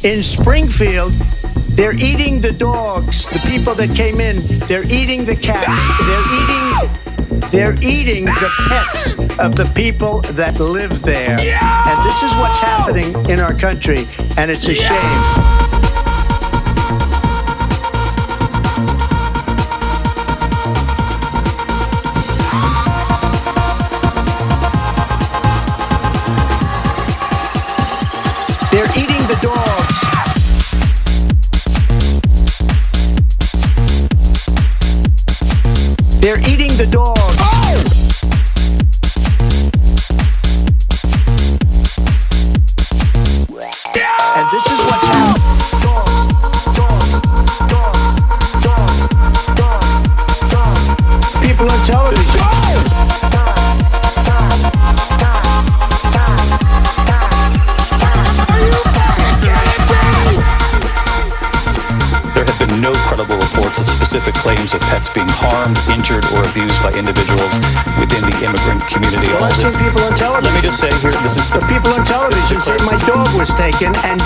In Springfield, they're eating the dogs, the people that came in. They're eating the cats. They're eating the pets of the people that live there. And this is what's happening in our country, and it's a shame. They're eating the dogs. They're eating the dogs. And this is what's happening. Dogs. People on television. There have been no credible reports of specific claims of pets being harmed, injured, or abused by individuals within the immigrant community. Well, I've seen people on television. Let me just say here, this is the people on television say my dog was taken and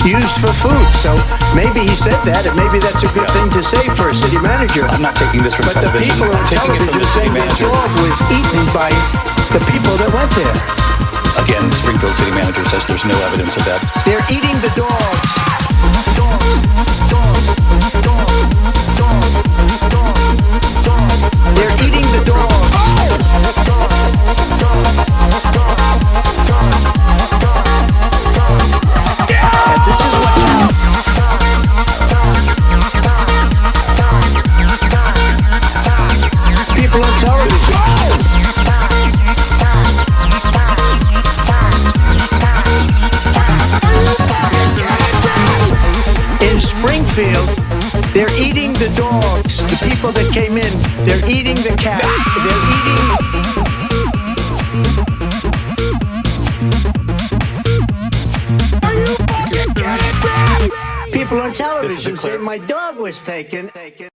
used for food. So maybe he said that, and maybe that's a good thing to say for a city manager. I'm not taking this from but television. But the people on television say my dog was eaten by the people that went there. Again, the Springfield city manager says there's no evidence of that. They're eating the dogs. They're eating the dogs. And this is what's happening. People on television. In Springfield, they're eating the dogs, the people that came in. They're eating the cats. They're eating... People on television say my dog was taken.